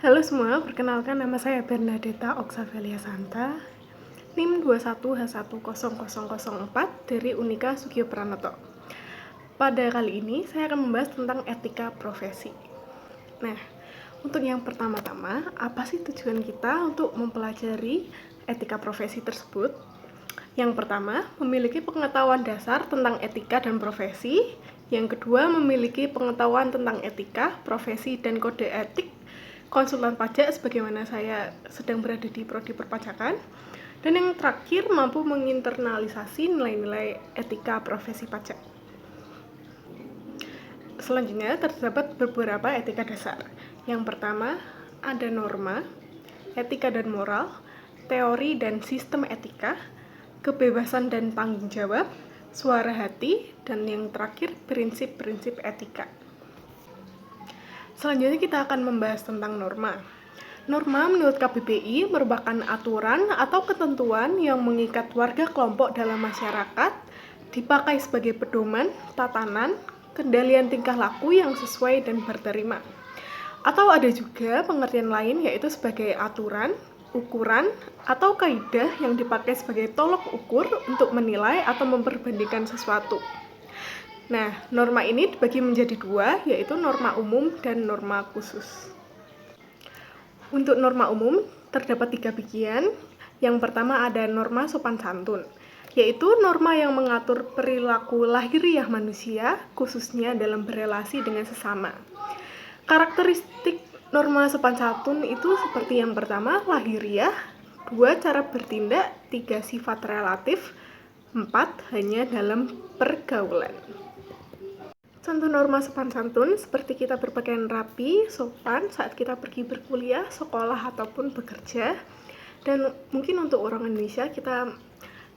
Halo semua, perkenalkan nama saya Bernadetta Oxavelia Santa, NIM 21H10004 dari Unika Sugio Pranoto. Pada kali ini saya akan membahas tentang etika profesi. Nah, untuk yang pertama-tama, apa sih tujuan kita untuk mempelajari etika profesi tersebut? Yang pertama, memiliki pengetahuan dasar tentang etika dan profesi. Yang kedua, memiliki pengetahuan tentang etika, profesi, dan kode etik konsultan pajak sebagaimana saya sedang berada di prodi perpajakan. Dan yang terakhir, mampu menginternalisasi nilai-nilai etika profesi pajak. Selanjutnya, terdapat beberapa etika dasar. Yang pertama, ada norma, etika dan moral, teori dan sistem etika, kebebasan dan tanggung jawab, suara hati, dan yang terakhir, prinsip-prinsip etika. Selanjutnya kita akan membahas tentang norma. Norma menurut KBBI merupakan aturan atau ketentuan yang mengikat warga kelompok dalam masyarakat, dipakai sebagai pedoman, tatanan, kendalian tingkah laku yang sesuai dan berterima. Atau ada juga pengertian lain yaitu sebagai aturan, ukuran, atau kaidah yang dipakai sebagai tolok ukur untuk menilai atau memperbandingkan sesuatu. Nah, norma ini dibagi menjadi dua, yaitu norma umum dan norma khusus. Untuk norma umum, terdapat 3 bagian. Yang pertama ada norma sopan santun, yaitu norma yang mengatur perilaku lahiriah manusia, khususnya dalam berelasi dengan sesama. Karakteristik norma sopan santun itu seperti yang pertama, lahiriah, 2 cara bertindak, 3 sifat relatif, 4 hanya dalam pergaulan. Contoh norma sopan santun seperti kita berpakaian rapi, sopan saat kita pergi berkuliah, sekolah, ataupun bekerja. Dan mungkin untuk orang Indonesia kita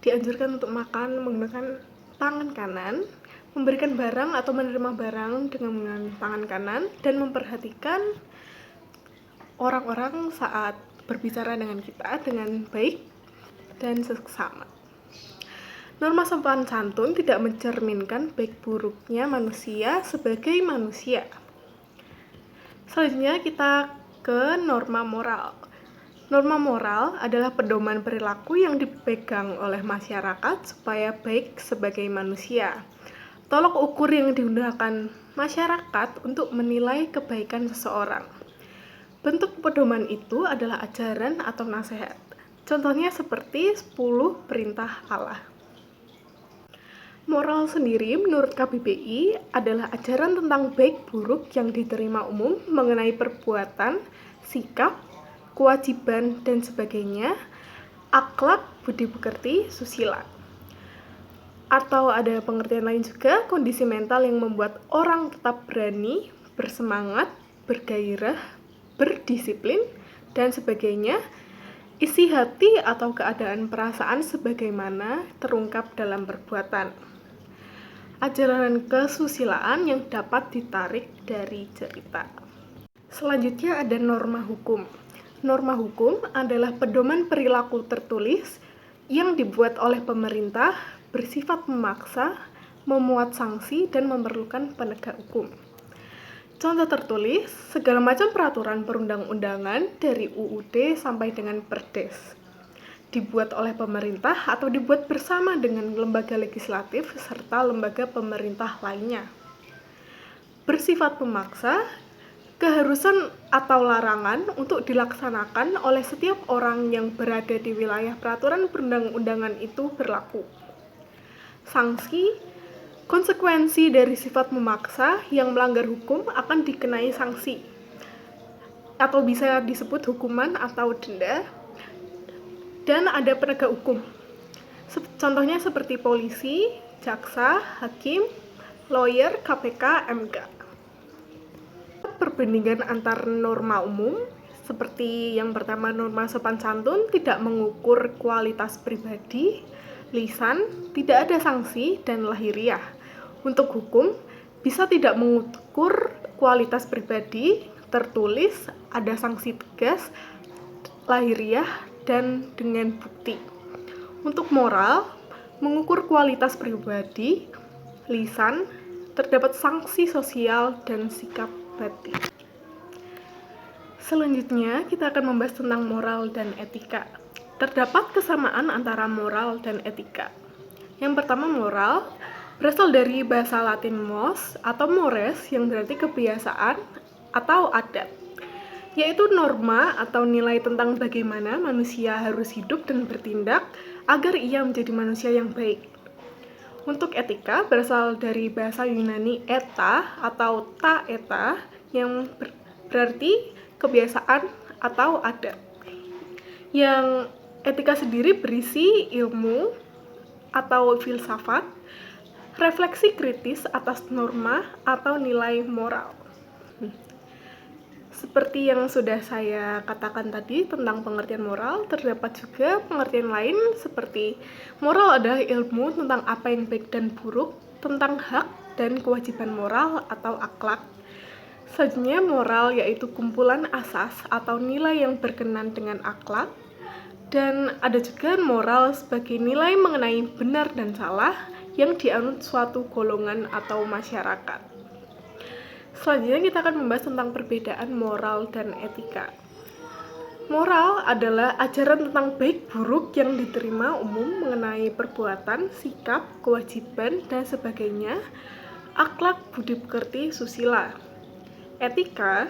dianjurkan untuk makan menggunakan tangan kanan, memberikan barang atau menerima barang dengan tangan kanan, dan memperhatikan orang-orang saat berbicara dengan kita dengan baik dan sesama. Norma sopan santun tidak mencerminkan baik buruknya manusia sebagai manusia. Selanjutnya kita ke norma moral. Norma moral adalah pedoman perilaku yang dipegang oleh masyarakat supaya baik sebagai manusia. Tolok ukur yang digunakan masyarakat untuk menilai kebaikan seseorang. Bentuk pedoman itu adalah ajaran atau nasihat. Contohnya seperti 10 perintah Allah. Moral sendiri menurut KBBI adalah ajaran tentang baik buruk yang diterima umum mengenai perbuatan, sikap, kewajiban, dan sebagainya, akhlak, budi pekerti, susila. Atau ada pengertian lain juga, kondisi mental yang membuat orang tetap berani, bersemangat, bergairah, berdisiplin, dan sebagainya. Isi hati atau keadaan perasaan sebagaimana terungkap dalam perbuatan. Ajaran kesusilaan yang dapat ditarik dari cerita. Selanjutnya ada norma hukum. Norma hukum adalah pedoman perilaku tertulis yang dibuat oleh pemerintah, bersifat memaksa, memuat sanksi, dan memerlukan penegak hukum. Contoh tertulis, segala macam peraturan perundang-undangan dari UUD sampai dengan Perdes dibuat oleh pemerintah atau dibuat bersama dengan lembaga legislatif serta lembaga pemerintah lainnya. Bersifat memaksa, keharusan atau larangan untuk dilaksanakan oleh setiap orang yang berada di wilayah peraturan perundang-undangan itu berlaku. Sanksi, konsekuensi dari sifat memaksa yang melanggar hukum akan dikenai sanksi atau bisa disebut hukuman atau denda. Dan ada penegak hukum. Contohnya seperti polisi, jaksa, hakim, lawyer, KPK, MK. Perbandingan antar norma umum, seperti yang pertama norma sopan santun tidak mengukur kualitas pribadi, lisan, tidak ada sanksi, dan lahiriah. Untuk hukum, bisa tidak mengukur kualitas pribadi, tertulis, ada sanksi tegas, lahiriah, dan dengan bukti. Untuk moral, mengukur kualitas pribadi, lisan, terdapat sanksi sosial, dan sikap batin. Selanjutnya, kita akan membahas tentang moral dan etika. Terdapat kesamaan antara moral dan etika. Yang pertama, moral berasal dari bahasa Latin mos atau mores yang berarti kebiasaan atau adat, yaitu norma atau nilai tentang bagaimana manusia harus hidup dan bertindak agar ia menjadi manusia yang baik. Untuk etika berasal dari bahasa Yunani eta atau ta eta yang berarti kebiasaan atau adat. Yang etika sendiri berisi ilmu atau filsafat, refleksi kritis atas norma atau nilai moral. Seperti yang sudah saya katakan tadi tentang pengertian moral, terdapat juga pengertian lain seperti moral adalah ilmu tentang apa yang baik dan buruk, tentang hak dan kewajiban moral atau akhlak. Selanjutnya, moral yaitu kumpulan asas atau nilai yang berkenan dengan akhlak. Dan ada juga moral sebagai nilai mengenai benar dan salah yang dianut suatu golongan atau masyarakat. Selanjutnya kita akan membahas tentang perbedaan moral dan etika. Moral adalah ajaran tentang baik buruk yang diterima umum mengenai perbuatan, sikap, kewajiban, dan sebagainya, akhlak, budi pekerti, susila. Etika,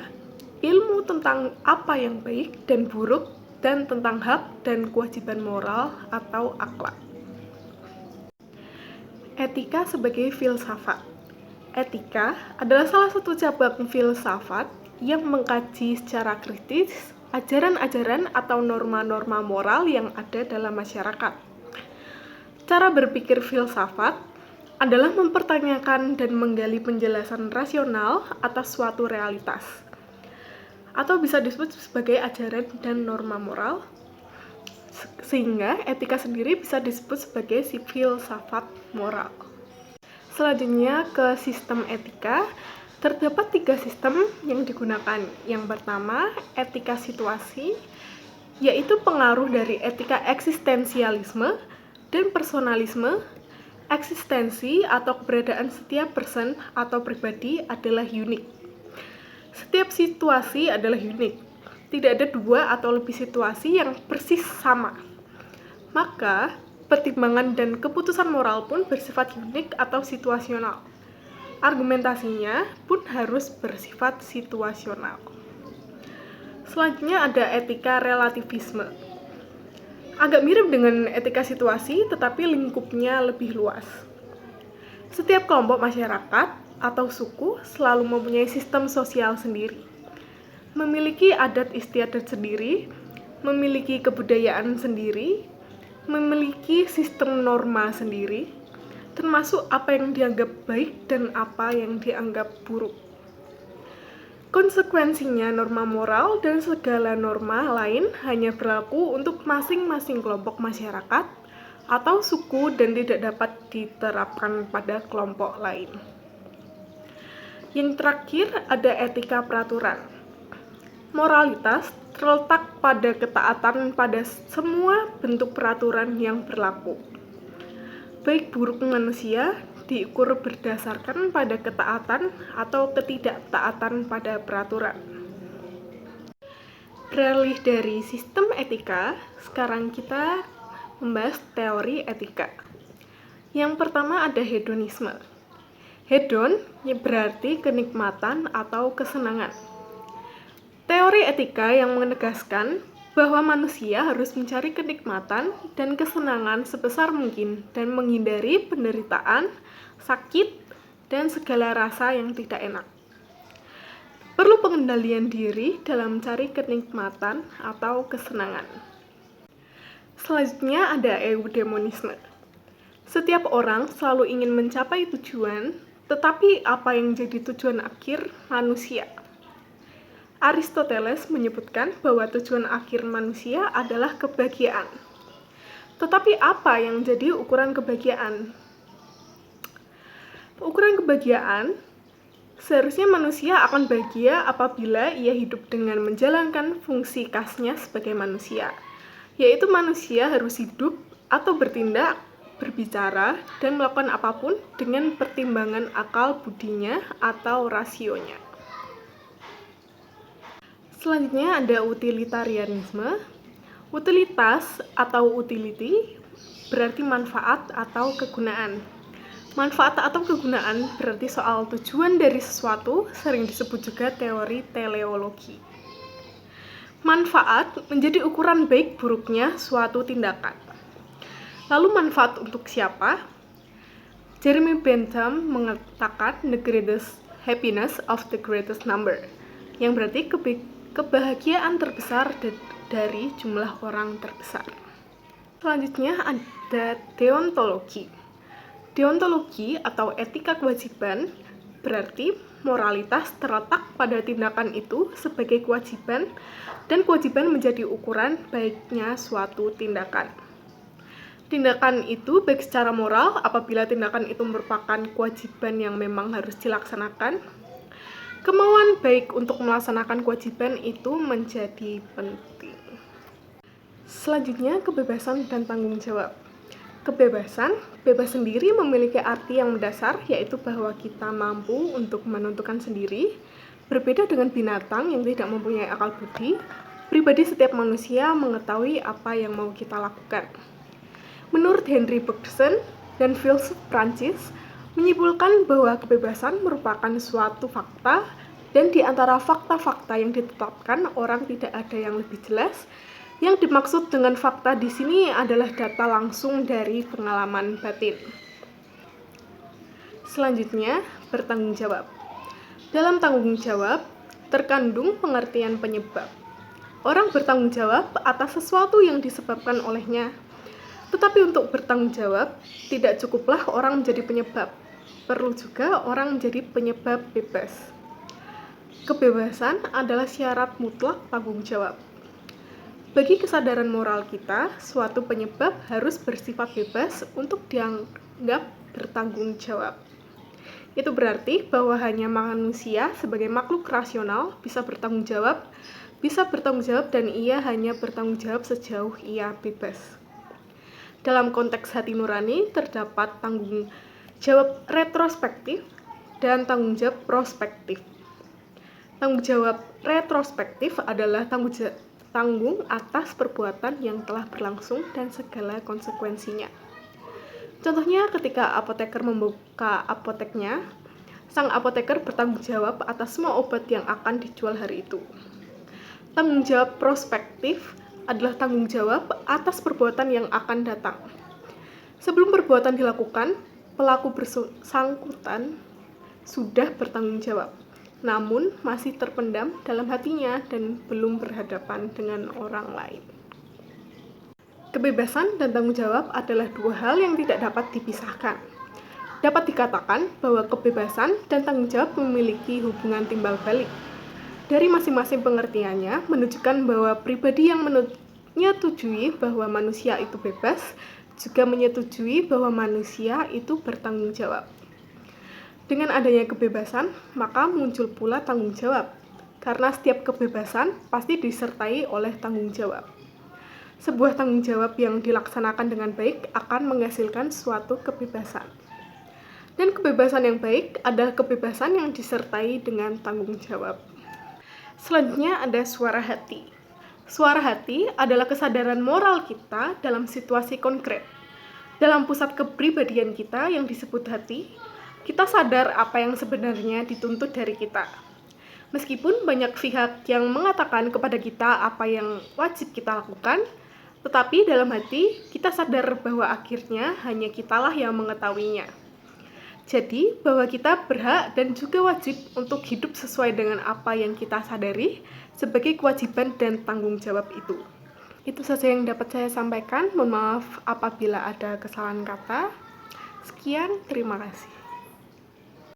ilmu tentang apa yang baik dan buruk, dan tentang hak dan kewajiban moral atau akhlak. Etika sebagai filsafat. Etika adalah salah satu cabang filsafat yang mengkaji secara kritis ajaran-ajaran atau norma-norma moral yang ada dalam masyarakat. Cara berpikir filsafat adalah mempertanyakan dan menggali penjelasan rasional atas suatu realitas, atau bisa disebut sebagai ajaran dan norma moral, sehingga etika sendiri bisa disebut sebagai filsafat moral. Selanjutnya ke sistem etika, terdapat 3 sistem yang digunakan. Yang pertama, etika situasi, yaitu pengaruh dari etika eksistensialisme dan personalisme. Eksistensi atau keberadaan setiap person atau pribadi adalah unik. Setiap situasi adalah unik. Tidak ada 2 atau lebih situasi yang persis sama. Maka, pertimbangan dan keputusan moral pun bersifat unik atau situasional. Argumentasinya pun harus bersifat situasional. Selanjutnya ada etika relativisme. Agak mirip dengan etika situasi, tetapi lingkupnya lebih luas. Setiap kelompok masyarakat atau suku selalu mempunyai sistem sosial sendiri, memiliki adat istiadat sendiri, memiliki kebudayaan sendiri, memiliki sistem norma sendiri, termasuk apa yang dianggap baik dan apa yang dianggap buruk. Konsekuensinya, norma moral dan segala norma lain hanya berlaku untuk masing-masing kelompok masyarakat atau suku dan tidak dapat diterapkan pada kelompok lain. Yang terakhir ada etika peraturan. Moralitas terletak pada ketaatan pada semua bentuk peraturan yang berlaku. Baik buruk manusia diukur berdasarkan pada ketaatan atau ketidaktaatan pada peraturan. Beralih dari sistem etika, sekarang kita membahas teori etika. Yang pertama ada hedonisme. Hedon berarti kenikmatan atau kesenangan. Teori etika yang menegaskan bahwa manusia harus mencari kenikmatan dan kesenangan sebesar mungkin dan menghindari penderitaan, sakit, dan segala rasa yang tidak enak. Perlu pengendalian diri dalam mencari kenikmatan atau kesenangan. Selanjutnya ada eudemonisme. Setiap orang selalu ingin mencapai tujuan, tetapi apa yang jadi tujuan akhir manusia? Aristoteles menyebutkan bahwa tujuan akhir manusia adalah kebahagiaan. Tetapi apa yang jadi ukuran kebahagiaan? Ukuran kebahagiaan, seharusnya manusia akan bahagia apabila ia hidup dengan menjalankan fungsi khasnya sebagai manusia, yaitu manusia harus hidup atau bertindak, berbicara, dan melakukan apapun dengan pertimbangan akal budinya atau rasionya. Selanjutnya ada utilitarianisme. Utilitas atau utility berarti manfaat atau kegunaan. Manfaat atau kegunaan berarti soal tujuan dari sesuatu, sering disebut juga teori teleologi. Manfaat menjadi ukuran baik buruknya suatu tindakan. Lalu manfaat untuk siapa? Jeremy Bentham mengatakan the greatest happiness of the greatest number, yang berarti kebahagiaan terbesar dari jumlah orang terbesar. Selanjutnya ada deontologi. Deontologi atau etika kewajiban berarti moralitas terletak pada tindakan itu sebagai kewajiban, dan kewajiban menjadi ukuran baiknya suatu tindakan. Tindakan itu baik secara moral apabila tindakan itu merupakan kewajiban yang memang harus dilaksanakan. Kemauan baik untuk melaksanakan kewajiban itu menjadi penting. Selanjutnya, kebebasan dan tanggung jawab. Kebebasan, bebas sendiri memiliki arti yang mendasar, yaitu bahwa kita mampu untuk menentukan sendiri. Berbeda dengan binatang yang tidak mempunyai akal budi, pribadi setiap manusia mengetahui apa yang mau kita lakukan. Menurut Henry Bergson dan filsuf Prancis, menyimpulkan bahwa kebebasan merupakan suatu fakta, dan di antara fakta-fakta yang ditetapkan orang tidak ada yang lebih jelas. Yang dimaksud dengan fakta di sini adalah data langsung dari pengalaman batin. Selanjutnya, bertanggung jawab. Dalam tanggung jawab terkandung pengertian penyebab. Orang bertanggung jawab atas sesuatu yang disebabkan olehnya. Tetapi untuk bertanggung jawab, tidak cukuplah orang menjadi penyebab. Perlu juga orang menjadi penyebab bebas. Kebebasan adalah syarat mutlak tanggung jawab. Bagi kesadaran moral kita, suatu penyebab harus bersifat bebas untuk dianggap bertanggung jawab. Itu berarti bahwa hanya manusia sebagai makhluk rasional bisa bertanggung jawab dan ia hanya bertanggung jawab sejauh ia bebas. Dalam konteks hati nurani terdapat tanggung jawab retrospektif dan tanggung jawab prospektif. Tanggung jawab retrospektif adalah tanggung atas perbuatan yang telah berlangsung dan segala konsekuensinya. Contohnya ketika apoteker membuka apoteknya, sang apoteker bertanggung jawab atas semua obat yang akan dijual hari itu. Tanggung jawab prospektif adalah tanggung jawab atas perbuatan yang akan datang. Sebelum perbuatan dilakukan, pelaku bersangkutan sudah bertanggung jawab, namun masih terpendam dalam hatinya dan belum berhadapan dengan orang lain. Kebebasan dan tanggung jawab adalah dua hal yang tidak dapat dipisahkan. Dapat dikatakan bahwa kebebasan dan tanggung jawab memiliki hubungan timbal balik. Dari masing-masing pengertiannya menunjukkan bahwa pribadi yang menyetujui bahwa manusia itu bebas juga menyetujui bahwa manusia itu bertanggung jawab. Dengan adanya kebebasan, maka muncul pula tanggung jawab, karena setiap kebebasan pasti disertai oleh tanggung jawab. Sebuah tanggung jawab yang dilaksanakan dengan baik akan menghasilkan suatu kebebasan. Dan kebebasan yang baik adalah kebebasan yang disertai dengan tanggung jawab. Selanjutnya ada suara hati. Suara hati adalah kesadaran moral kita dalam situasi konkret. Dalam pusat kepribadian kita yang disebut hati, kita sadar apa yang sebenarnya dituntut dari kita. Meskipun banyak pihak yang mengatakan kepada kita apa yang wajib kita lakukan, tetapi dalam hati kita sadar bahwa akhirnya hanya kitalah yang mengetahuinya. Jadi, bahwa kita berhak dan juga wajib untuk hidup sesuai dengan apa yang kita sadari sebagai kewajiban dan tanggung jawab itu. Itu saja yang dapat saya sampaikan. Mohon maaf apabila ada kesalahan kata. Sekian, terima kasih.